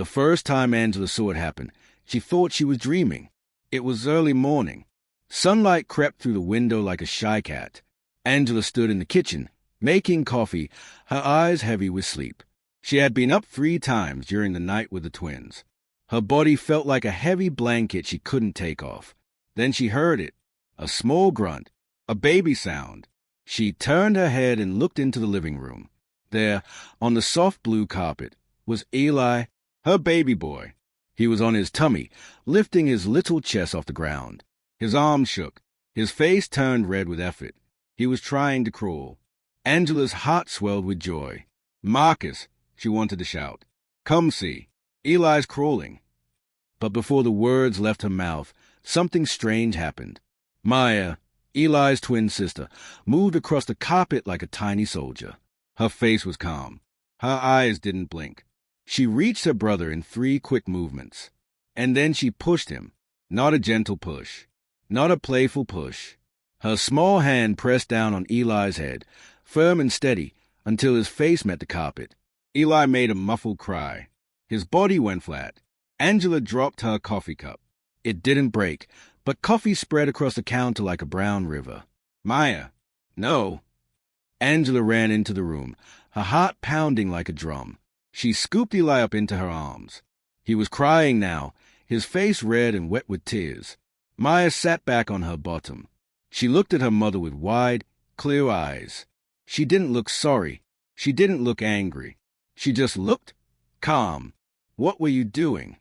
The first time Angela saw it happen, she thought she was dreaming. It was early morning. Sunlight crept through the window like a shy cat. Angela stood in the kitchen, making coffee, her eyes heavy with sleep. She had been up 3 times during the night with the twins. Her body felt like a heavy blanket she couldn't take off. Then she heard it, a small grunt, a baby sound. She turned her head and looked into the living room. There, on the soft blue carpet, was Eli, her baby boy. He was on his tummy, lifting his little chest off the ground. His arms shook. His face turned red with effort. He was trying to crawl. Angela's heart swelled with joy. "Marcus," she wanted to shout. "Come see. Eli's crawling." But before the words left her mouth, something strange happened. Maya, Eli's twin sister, moved across the carpet like a tiny soldier. Her face was calm. Her eyes didn't blink. She reached her brother in 3 quick movements. And then she pushed him. Not a gentle push. Not a playful push. Her small hand pressed down on Eli's head, firm and steady, until his face met the carpet. Eli made a muffled cry. His body went flat. Angela dropped her coffee cup. It didn't break, but coffee spread across the counter like a brown river. "Maya, no." Angela ran into the room, her heart pounding like a drum. She scooped Eli up into her arms. He was crying now, his face red and wet with tears. Maya sat back on her bottom. She looked at her mother with wide, clear eyes. She didn't look sorry. She didn't look angry. She just looked calm. "What were you doing?"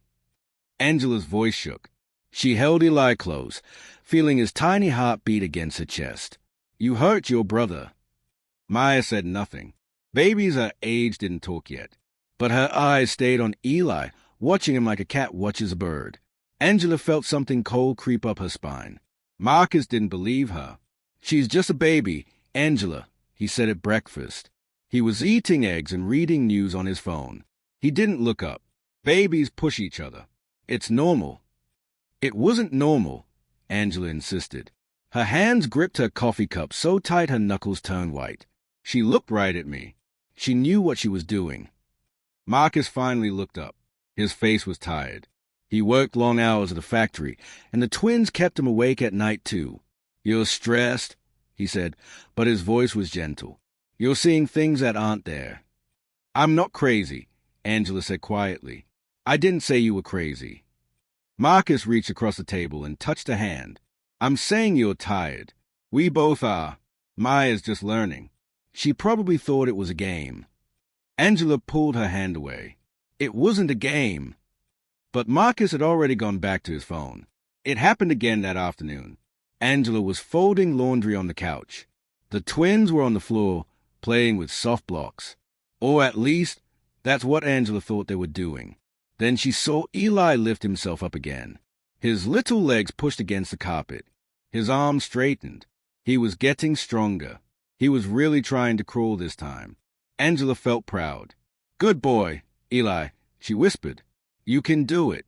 Angela's voice shook. She held Eli close, feeling his tiny heart beat against her chest. "You hurt your brother." Maya said nothing. Babies her age didn't talk yet. But her eyes stayed on Eli, watching him like a cat watches a bird. Angela felt something cold creep up her spine. Marcus didn't believe her. "She's just a baby, Angela," he said at breakfast. He was eating eggs and reading news on his phone. He didn't look up. Babies push each other. It's normal. It wasn't normal, Angela insisted. Her hands gripped her coffee cup so tight her knuckles turned white. She looked right at me. She knew what she was doing. Marcus finally looked up. His face was tired. He worked long hours at the factory, and the twins kept him awake at night, too. "You're stressed," he said, but his voice was gentle. "You're seeing things that aren't there." "I'm not crazy," Angela said quietly. "I didn't say you were crazy." Marcus reached across the table and touched her hand. "I'm saying you're tired. We both are. Maya's just learning. She probably thought it was a game." Angela pulled her hand away. "It wasn't a game." But Marcus had already gone back to his phone. It happened again that afternoon. Angela was folding laundry on the couch. The twins were on the floor, playing with soft blocks. Or at least, that's what Angela thought they were doing. Then she saw Eli lift himself up again. His little legs pushed against the carpet. His arms straightened. He was getting stronger. He was really trying to crawl this time. Angela felt proud. "Good boy, Eli," she whispered. "You can do it."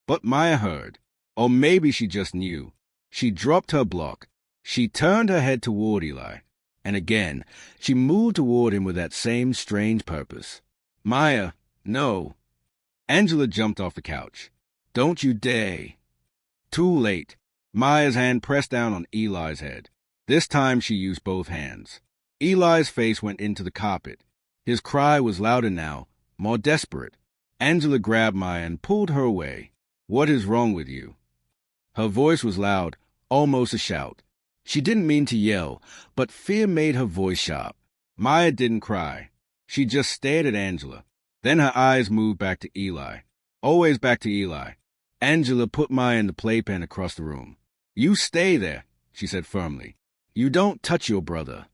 But Maya heard. Or maybe she just knew. She dropped her block. She turned her head toward Eli. And again, she moved toward him with that same strange purpose. "Maya, no." Angela jumped off the couch. "Don't you dare." Too late. Maya's hand pressed down on Eli's head. This time she used both hands. Eli's face went into the carpet. His cry was louder now, more desperate. Angela grabbed Maya and pulled her away. "What is wrong with you?" Her voice was loud, almost a shout. She didn't mean to yell, but fear made her voice sharp. Maya didn't cry. She just stared at Angela. Then her eyes moved back to Eli. Always back to Eli. Angela put Maya in the playpen across the room. "You stay there," she said firmly. "You don't touch your brother."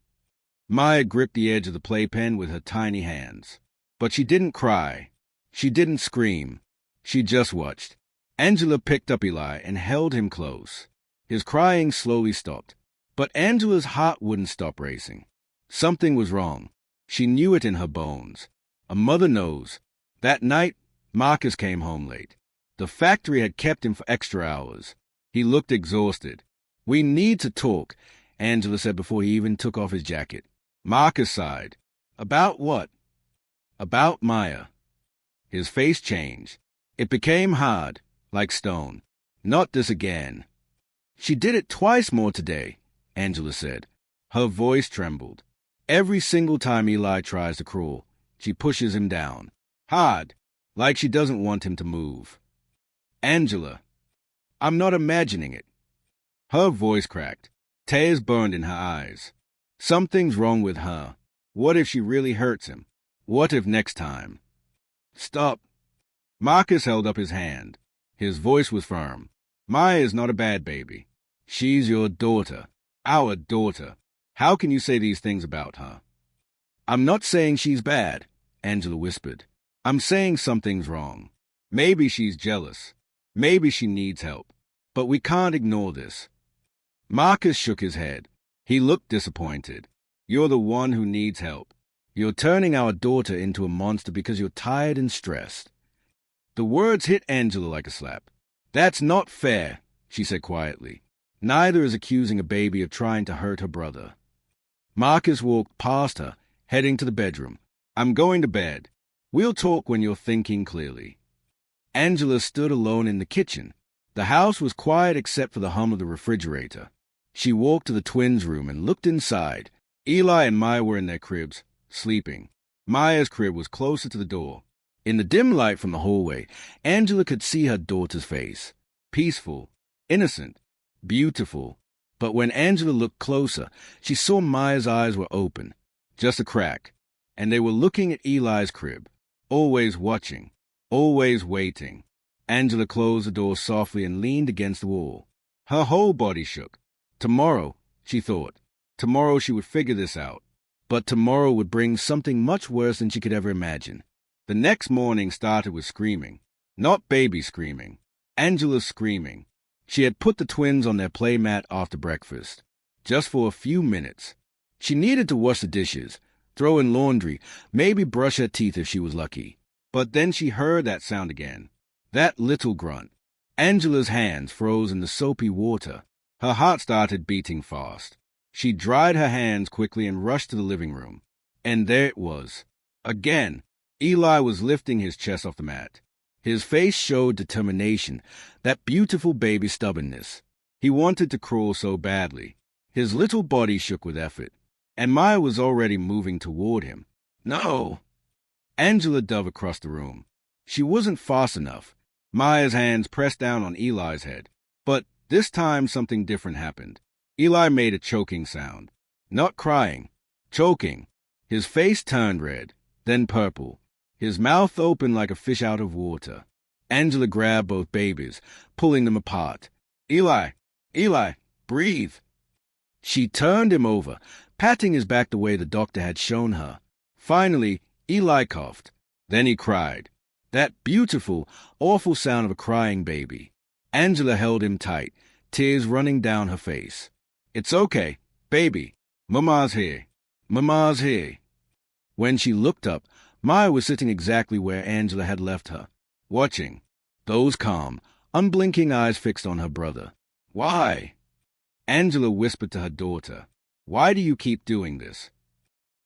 Maya gripped the edge of the playpen with her tiny hands. But she didn't cry. She didn't scream. She just watched. Angela picked up Eli and held him close. His crying slowly stopped. But Angela's heart wouldn't stop racing. Something was wrong. She knew it in her bones. A mother knows. That night, Marcus came home late. The factory had kept him for extra hours. He looked exhausted. "We need to talk," Angela said before he even took off his jacket. Marcus sighed. "About what?" "About Maya." His face changed. It became hard, like stone. Not this again. She did it twice more today, Angela said. Her voice trembled. Every single time Eli tries to crawl, she pushes him down. Hard, like she doesn't want him to move. Angela, I'm not imagining it. Her voice cracked. Tears burned in her eyes. Something's wrong with her. What if she really hurts him? What if next time? Stop. Marcus held up his hand. His voice was firm. Maya is not a bad baby. She's your daughter. Our daughter. How can you say these things about her? I'm not saying she's bad, Angela whispered. I'm saying something's wrong. Maybe she's jealous. Maybe she needs help. But we can't ignore this. Marcus shook his head. He looked disappointed. You're the one who needs help. You're turning our daughter into a monster because you're tired and stressed. The words hit Angela like a slap. That's not fair, she said quietly. Neither is accusing a baby of trying to hurt her brother. Marcus walked past her, heading to the bedroom. I'm going to bed. We'll talk when you're thinking clearly. Angela stood alone in the kitchen. The house was quiet except for the hum of the refrigerator. She walked to the twins' room and looked inside. Eli and Maya were in their cribs, sleeping. Maya's crib was closer to the door. In the dim light from the hallway, Angela could see her daughter's face. Peaceful, innocent, beautiful. But when Angela looked closer, she saw Maya's eyes were open, just a crack, and they were looking at Eli's crib, always watching, always waiting. Angela closed the door softly and leaned against the wall. Her whole body shook. Tomorrow, she thought, tomorrow she would figure this out. But tomorrow would bring something much worse than she could ever imagine. The next morning started with screaming. Not baby screaming. Angela's screaming. She had put the twins on their play mat after breakfast, just for a few minutes. She needed to wash the dishes, throw in laundry, maybe brush her teeth if she was lucky. But then she heard that sound again. That little grunt. Angela's hands froze in the soapy water. Her heart started beating fast. She dried her hands quickly and rushed to the living room. And there it was. Again, Eli was lifting his chest off the mat. His face showed determination, that beautiful baby stubbornness. He wanted to crawl so badly. His little body shook with effort. And Maya was already moving toward him. No! Angela dove across the room. She wasn't fast enough. Maya's hands pressed down on Eli's head. But this time something different happened. Eli made a choking sound. Not crying. Choking. His face turned red, then purple. His mouth opened like a fish out of water. Angela grabbed both babies, pulling them apart. Eli! Eli! Breathe! She turned him over, patting his back the way the doctor had shown her. Finally, Eli coughed. Then he cried. That beautiful, awful sound of a crying baby. Angela held him tight, tears running down her face. It's okay, baby. Mama's here. Mama's here. When she looked up, Maya was sitting exactly where Angela had left her, watching, those calm, unblinking eyes fixed on her brother. Why? Angela whispered to her daughter. Why do you keep doing this?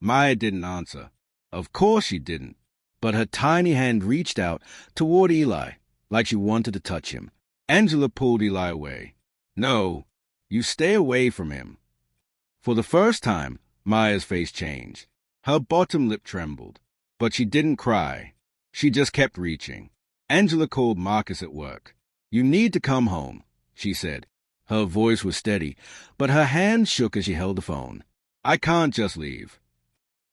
Maya didn't answer. Of course she didn't. But her tiny hand reached out toward Eli, like she wanted to touch him. Angela pulled Eli away. No, you stay away from him. For the first time, Maya's face changed. Her bottom lip trembled. But she didn't cry. She just kept reaching. Angela called Marcus at work. You need to come home, she said. Her voice was steady, but her hand shook as she held the phone. I can't just leave.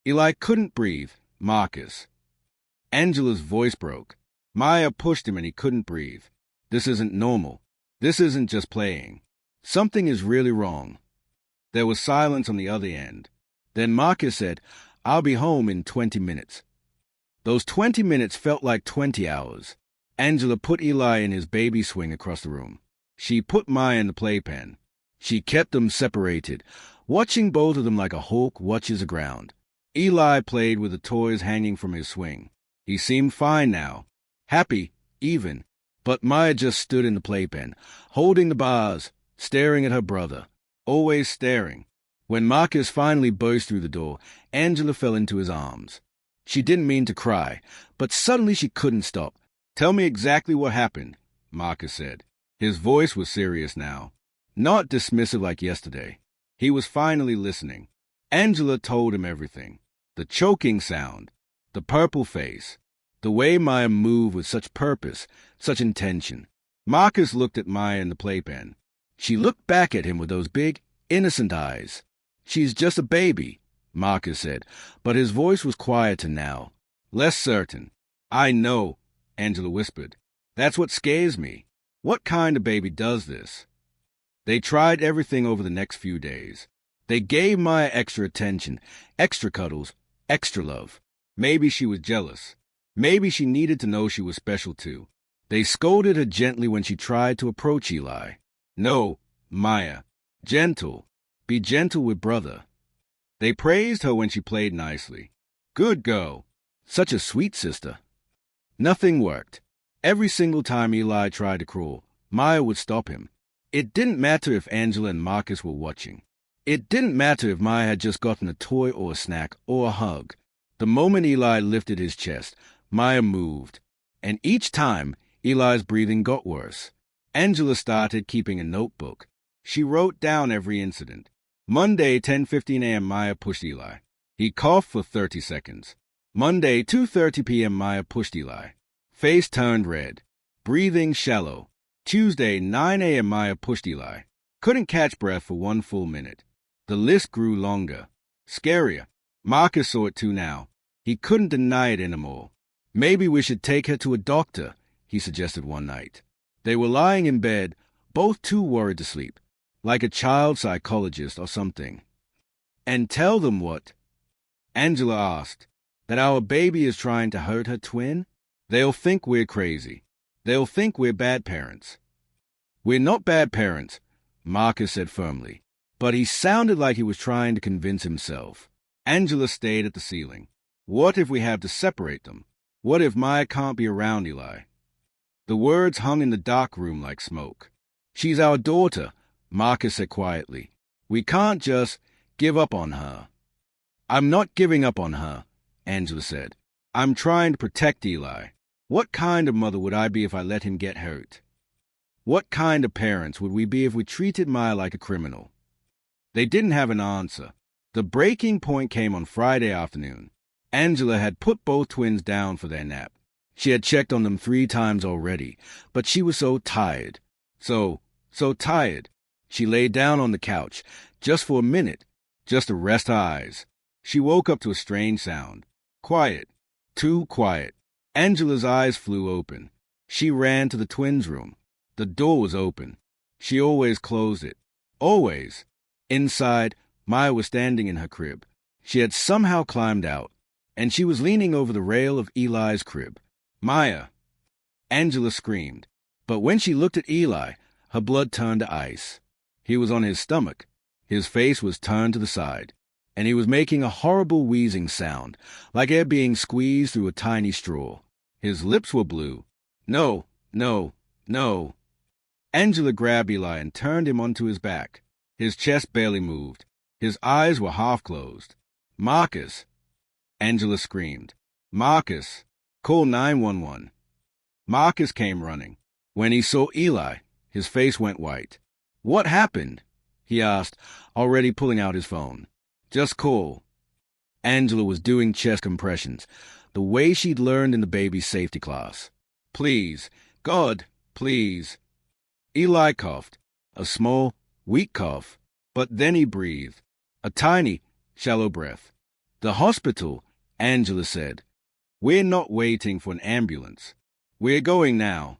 Eli couldn't breathe. Marcus. Angela's voice broke. Maya pushed him and he couldn't breathe. This isn't normal. This isn't just playing. Something is really wrong. There was silence on the other end. Then Marcus said, I'll be home in 20 minutes. Those 20 minutes felt like 20 hours. Angela put Eli in his baby swing across the room. She put Maya in the playpen. She kept them separated, watching both of them like a hawk watches the ground. Eli played with the toys hanging from his swing. He seemed fine now, happy, even. But Maya just stood in the playpen, holding the bars, staring at her brother, always staring. When Marcus finally burst through the door, Angela fell into his arms. She didn't mean to cry, but suddenly she couldn't stop. "Tell me exactly what happened," Marcus said. His voice was serious now, not dismissive like yesterday. He was finally listening. Angela told him everything. The choking sound, the purple face, the way Maya moved with such purpose, such intention. Marcus looked at Maya in the playpen. She looked back at him with those big, innocent eyes. "She's just a baby," Marcus said, but his voice was quieter now, less certain. "I know," Angela whispered. "That's what scares me. What kind of baby does this?" They tried everything over the next few days. They gave Maya extra attention, extra cuddles, extra love. Maybe she was jealous. Maybe she needed to know she was special too. They scolded her gently when she tried to approach Eli. "No, Maya. Gentle. Be gentle with brother." They praised her when she played nicely. "Good girl. Such a sweet sister." Nothing worked. Every single time Eli tried to crawl, Maya would stop him. It didn't matter if Angela and Marcus were watching. It didn't matter if Maya had just gotten a toy or a snack or a hug. The moment Eli lifted his chest, Maya moved. And each time, Eli's breathing got worse. Angela started keeping a notebook. She wrote down every incident. Monday, 10:15 a.m., Maya pushed Eli. He coughed for 30 seconds. Monday, 2:30 p.m., Maya pushed Eli. Face turned red. Breathing shallow. Tuesday, 9 a.m., Maya pushed Eli. Couldn't catch breath for 1 full minute. The list grew longer. Scarier. Marcus saw it too now. He couldn't deny it anymore. "Maybe we should take her to a doctor," he suggested one night. They were lying in bed, both too worried to sleep, like a child psychologist or something. "And tell them what?" Angela asked. "That our baby is trying to hurt her twin? They'll think we're crazy. They'll think we're bad parents." "We're not bad parents," Marcus said firmly, but he sounded like he was trying to convince himself. Angela stayed at the ceiling. "What if we have to separate them? What if Maya can't be around Eli?" The words hung in the dark room like smoke. "She's our daughter," Marcus said quietly. "We can't just give up on her." "I'm not giving up on her," Angela said. "I'm trying to protect Eli. What kind of mother would I be if I let him get hurt? What kind of parents would we be if we treated Maya like a criminal?" They didn't have an answer. The breaking point came on Friday afternoon. Angela had put both twins down for their nap. She had checked on them 3 times already, but she was so tired. So tired. She lay down on the couch, just for a minute, just to rest her eyes. She woke up to a strange sound. Quiet. Too quiet. Angela's eyes flew open. She ran to the twins' room. The door was open. She always closed it. Always. Inside, Maya was standing in her crib. She had somehow climbed out, and she was leaning over the rail of Eli's crib. "Maya!" Angela screamed. But when she looked at Eli, her blood turned to ice. He was on his stomach. His face was turned to the side, and he was making a horrible wheezing sound, like air being squeezed through a tiny straw. His lips were blue. "No, no, no." Angela grabbed Eli and turned him onto his back. His chest barely moved. His eyes were half closed. "Marcus!" Angela screamed. "Marcus! Call 911. Marcus came running. When he saw Eli, his face went white. "What happened?" he asked, already pulling out his phone. "Just call." Angela was doing chest compressions, the way she'd learned in the baby's safety class. "Please, God, please." Eli coughed, a small, weak cough, but then he breathed, a tiny, shallow breath. "The hospital," Angela said. "We're not waiting for an ambulance. We're going now."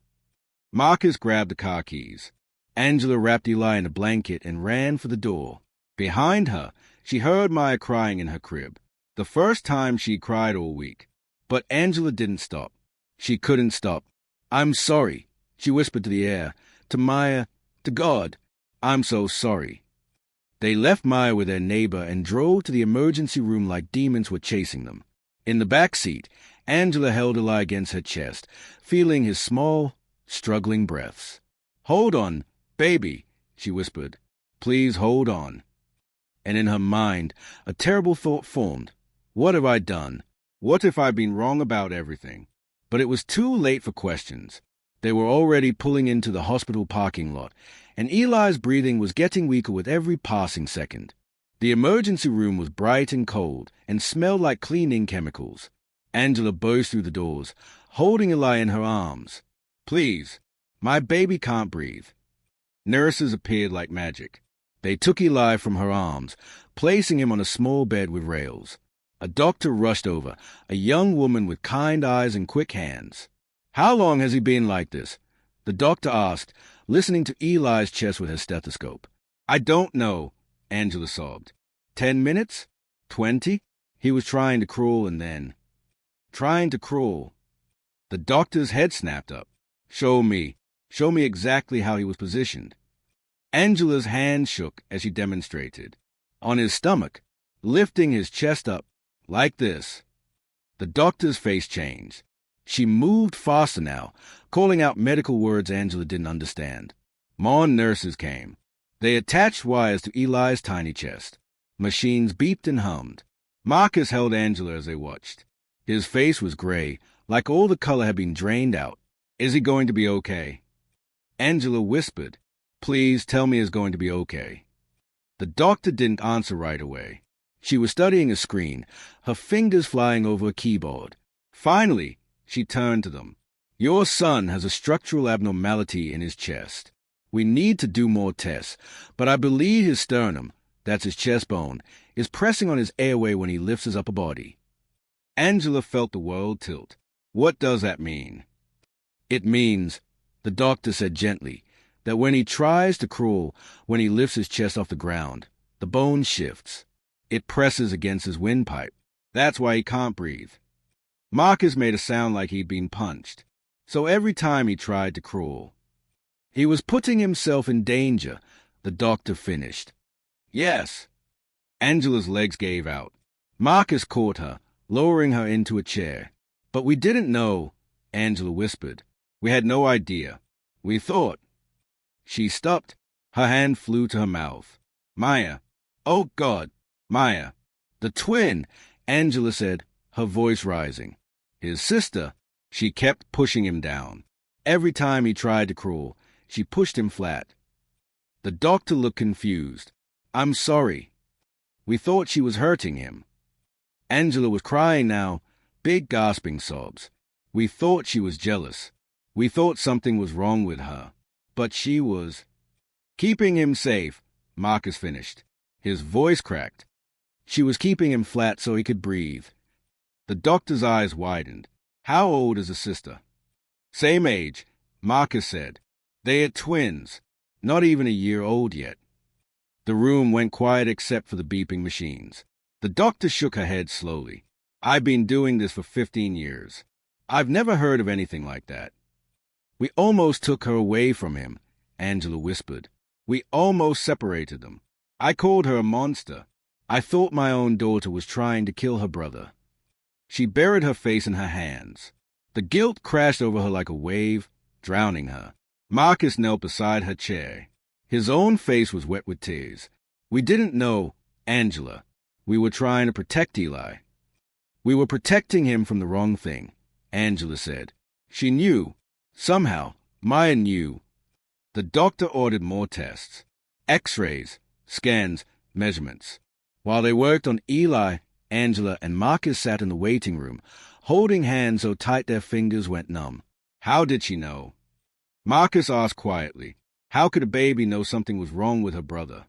Marcus grabbed the car keys. Angela wrapped Eli in a blanket and ran for the door. Behind her, she heard Maya crying in her crib, the first time she'd cried all week. But Angela didn't stop. She couldn't stop. "I'm sorry," she whispered to the air, to Maya, to God. "I'm so sorry." They left Maya with their neighbor and drove to the emergency room like demons were chasing them. In the back seat, Angela held Eli against her chest, feeling his small, struggling breaths. "Hold on, baby," she whispered. "Please hold on." And in her mind, a terrible thought formed. What have I done? What if I'd been wrong about everything? But it was too late for questions. They were already pulling into the hospital parking lot, and Eli's breathing was getting weaker with every passing second. The emergency room was bright and cold and smelled like cleaning chemicals. Angela burst through the doors, holding Eli in her arms. "Please, my baby can't breathe." Nurses appeared like magic. They took Eli from her arms, placing him on a small bed with rails. A doctor rushed over, a young woman with kind eyes and quick hands. "How long has he been like this?" the doctor asked, listening to Eli's chest with her stethoscope. "I don't know," Angela sobbed. 10 minutes? 20? He was trying to crawl and then... Trying to crawl. The doctor's head snapped up. Show me exactly how he was positioned." Angela's hand shook as she demonstrated. On his stomach, lifting his chest up, like this. The doctor's face changed. She moved faster now, calling out medical words Angela didn't understand. More nurses came. They attached wires to Eli's tiny chest. Machines beeped and hummed. Marcus held Angela as they watched. His face was gray, like all the color had been drained out. "Is he going to be okay?" Angela whispered. "Please tell me he's going to be okay." The doctor didn't answer right away. She was studying a screen, her fingers flying over a keyboard. Finally, she turned to them. "Your son has a structural abnormality in his chest. We need to do more tests, but I believe his sternum, that's his chest bone, is pressing on his airway when he lifts his upper body." Angela felt the world tilt. "What does that mean?" "It means," the doctor said gently, "that when he tries to crawl, when he lifts his chest off the ground, the bone shifts. It presses against his windpipe. That's why he can't breathe." Marcus made a sound like he'd been punched. So every time he tried to crawl. "He was putting himself in danger," the doctor finished. "Yes." Angela's legs gave out. Marcus caught her, lowering her into a chair. "But we didn't know," Angela whispered. "We had no idea. We thought..." She stopped. Her hand flew to her mouth. "Maya. Oh, God. Maya." "The twin," Angela said, her voice rising. "His sister." She kept pushing him down. Every time he tried to crawl, she pushed him flat. The doctor looked confused. "I'm sorry. We thought she was hurting him." Angela was crying now, big gasping sobs. "We thought she was jealous. We thought something was wrong with her. But she was..." "Keeping him safe," Marcus finished. His voice cracked. "She was keeping him flat so he could breathe." The doctor's eyes widened. "How old is the sister?" "Same age," Marcus said. "They are twins, not even a year old yet." The room went quiet except for the beeping machines. The doctor shook her head slowly. "I've been doing this for 15 years. I've never heard of anything like that." "We almost took her away from him," Angela whispered. "We almost separated them. I called her a monster. I thought my own daughter was trying to kill her brother." She buried her face in her hands. The guilt crashed over her like a wave, drowning her. Marcus knelt beside her chair. His own face was wet with tears. "We didn't know, Angela. We were trying to protect Eli." "We were protecting him from the wrong thing," Angela said. She knew. Somehow, Maya knew. The doctor ordered more tests. X-rays, scans, measurements. While they worked on Eli, Angela and Marcus sat in the waiting room, holding hands so tight their fingers went numb. How did she know? Marcus asked quietly. How could a baby know something was wrong with her brother?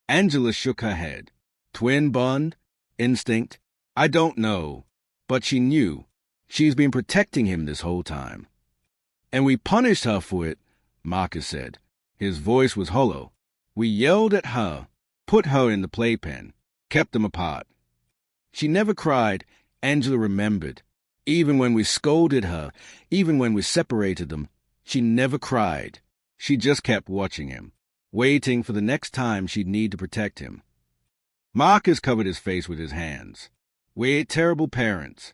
Angela shook her head. Twin bond? Instinct? I don't know. But she knew. She's been protecting him this whole time. And we punished her for it, Marcus said. His voice was hollow. We yelled at her, put her in the playpen, kept them apart. She never cried, Angela remembered. Even when we scolded her, even when we separated them, she never cried. She just kept watching him, waiting for the next time she'd need to protect him. Marcus covered his face with his hands. We're terrible parents.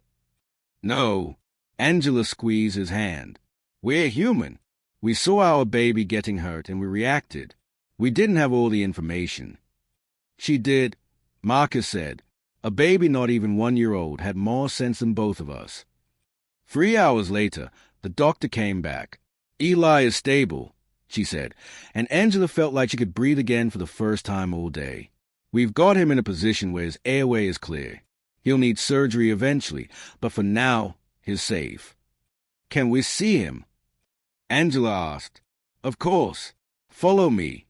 No, Angela squeezed his hand. We're human. We saw our baby getting hurt and we reacted. We didn't have all the information. She did, Marcus said, A baby not even 1 year old had more sense than both of us. 3 hours later, the doctor came back. Eli is stable, she said, and Angela felt like she could breathe again for the first time all day. We've got him in a position where his airway is clear. He'll need surgery eventually, but for now, he's safe. Can we see him? Angela asked. Of course. Follow me.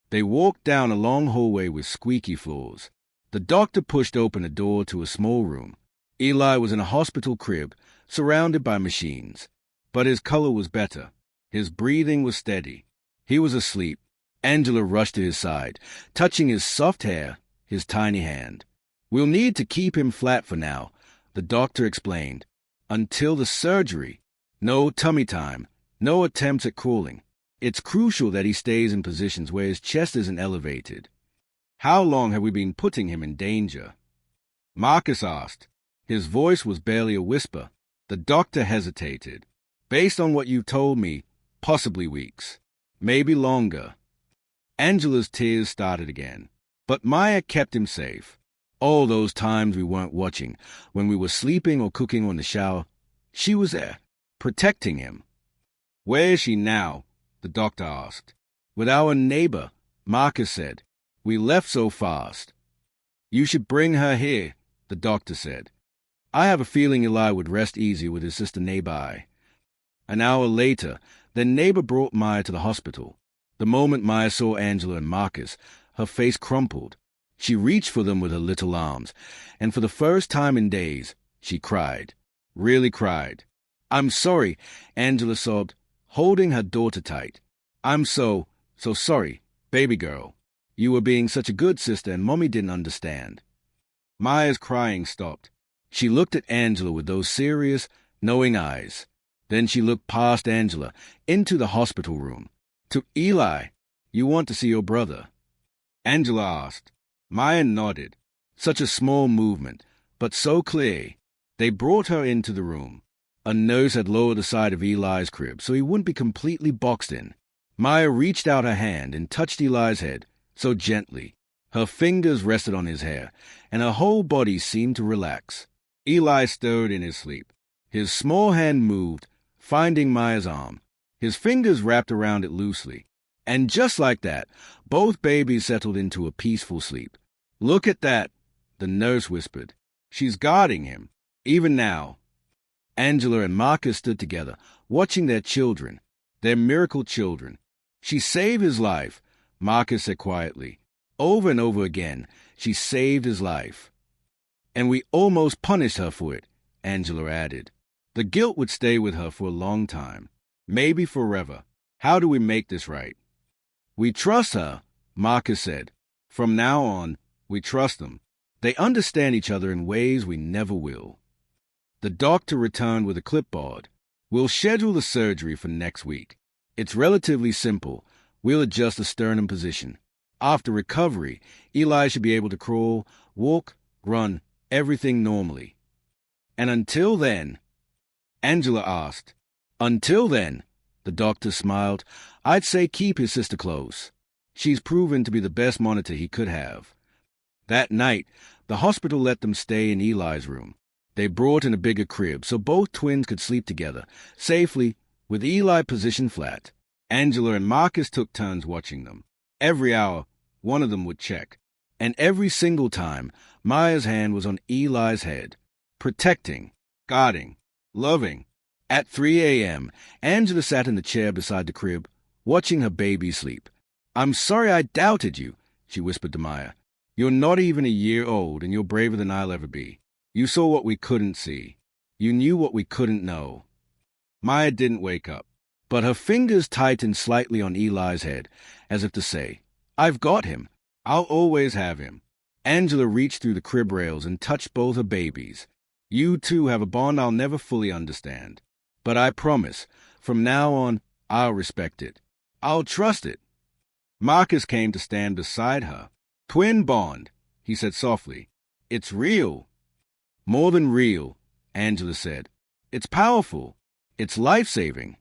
They walked down a long hallway with squeaky floors. The doctor pushed open a door to a small room. Eli was in a hospital crib, surrounded by machines. But his color was better. His breathing was steady. He was asleep. Angela rushed to his side, touching his soft hair, his tiny hand. We'll need to keep him flat for now, the doctor explained. Until the surgery. No tummy time. No attempts at crawling. It's crucial that he stays in positions where his chest isn't elevated. How long have we been putting him in danger? Marcus asked. His voice was barely a whisper. The doctor hesitated. Based on what you told me, possibly weeks. Maybe longer. Angela's tears started again. But Maya kept him safe. All those times we weren't watching, when we were sleeping or cooking on the shower, she was there, protecting him. Where is she now? The doctor asked. With our neighbor, Marcus said. We left so fast. You should bring her here, the doctor said. I have a feeling Eli would rest easier with his sister nearby. An hour later, their neighbor brought Maya to the hospital. The moment Maya saw Angela and Marcus, her face crumpled. She reached for them with her little arms, and for the first time in days, she cried. Really cried. I'm sorry, Angela sobbed, holding her daughter tight. I'm so sorry, baby girl. You were being such a good sister and Mommy didn't understand. Maya's crying stopped. She looked at Angela with those serious, knowing eyes. Then she looked past Angela, into the hospital room. To Eli, you want to see your brother? Angela asked. Maya nodded. Such a small movement, but so clear. They brought her into the room. A nurse had lowered the side of Eli's crib so he wouldn't be completely boxed in. Maya reached out her hand and touched Eli's head, so gently. Her fingers rested on his hair, and her whole body seemed to relax. Eli stirred in his sleep. His small hand moved, finding Maya's arm. His fingers wrapped around it loosely. And just like that, both babies settled into a peaceful sleep. Look at that, the nurse whispered. She's guarding him, even now. Angela and Marcus stood together, watching their children, their miracle children. She saved his life, Marcus said quietly. Over and over again, she saved his life. And we almost punished her for it, Angela added. The guilt would stay with her for a long time, maybe forever. How do we make this right? We trust her, Marcus said. From now on, we trust them. They understand each other in ways we never will. The doctor returned with a clipboard. We'll schedule the surgery for next week. It's relatively simple. We'll adjust the sternum position. After recovery, Eli should be able to crawl, walk, run, everything normally. And until then, Angela asked. Until then, the doctor smiled, I'd say keep his sister close. She's proven to be the best monitor he could have. That night, the hospital let them stay in Eli's room. They brought in a bigger crib so both twins could sleep together, safely, with Eli positioned flat. Angela and Marcus took turns watching them. Every hour, one of them would check. And every single time, Maya's hand was on Eli's head, protecting, guarding, loving. At 3 a.m., Angela sat in the chair beside the crib, watching her baby sleep. I'm sorry I doubted you, she whispered to Maya. You're not even a year old, and you're braver than I'll ever be. You saw what we couldn't see. You knew what we couldn't know. Maya didn't wake up, but her fingers tightened slightly on Eli's head, as if to say, I've got him. I'll always have him. Angela reached through the crib rails and touched both her babies. You two have a bond I'll never fully understand. But I promise, from now on, I'll respect it. I'll trust it. Marcus came to stand beside her. Twin bond, he said softly. It's real. More than real, Angela said. It's powerful. It's life-saving.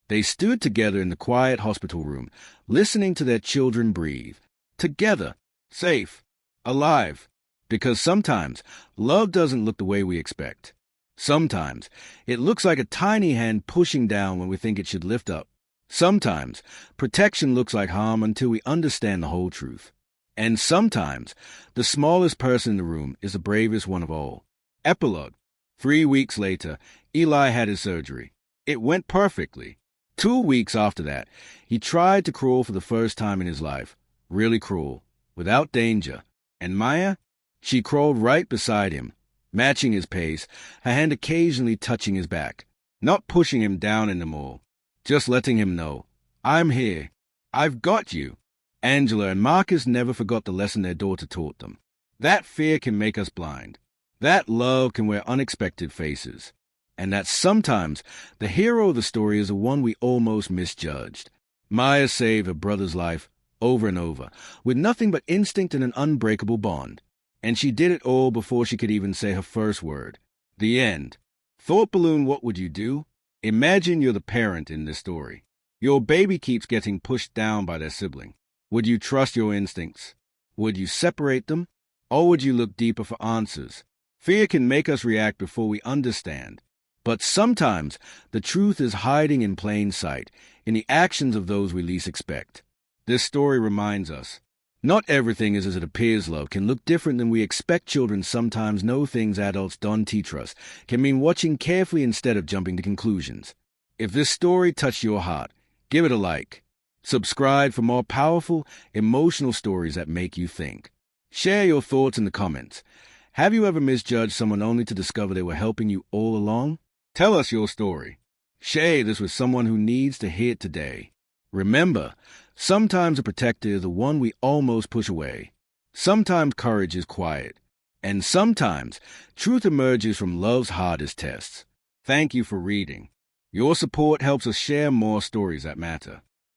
They stood together in the quiet hospital room, listening to their children breathe. Together, safe, alive. Because sometimes love doesn't look the way we expect. Sometimes it looks like a tiny hand pushing down when we think it should lift up. Sometimes protection looks like harm until we understand the whole truth. And sometimes the smallest person in the room is the bravest one of all. Epilogue. 3 weeks later, Eli had his surgery. It went perfectly. 2 weeks after that, he tried to crawl for the first time in his life. Really crawl, without danger. And Maya? She crawled right beside him, matching his pace, her hand occasionally touching his back, not pushing him down anymore, just letting him know, I'm here. I've got you. Angela and Marcus never forgot the lesson their daughter taught them. That fear can make us blind. That love can wear unexpected faces. And that sometimes the hero of the story is the one we almost misjudged. Maya saved her brother's life over and over, with nothing but instinct and an unbreakable bond. And she did it all before she could even say her first word. The end. Thought balloon, what would you do? Imagine you're the parent in this story. Your baby keeps getting pushed down by their sibling. Would you trust your instincts? Would you separate them? Or would you look deeper for answers? Fear can make us react before we understand. But sometimes the truth is hiding in plain sight, in the actions of those we least expect. This story reminds us, not everything is as it appears. Love can look different than we expect. Children sometimes know things adults don't teach us. Can mean watching carefully instead of jumping to conclusions. If this story touched your heart, give it a like. Subscribe for more powerful, emotional stories that make you think. Share your thoughts in the comments. Have you ever misjudged someone only to discover they were helping you all along? Tell us your story. Share this with someone who needs to hear it today. Remember, sometimes a protector is the one we almost push away. Sometimes courage is quiet. And sometimes truth emerges from love's hardest tests. Thank you for reading. Your support helps us share more stories that matter.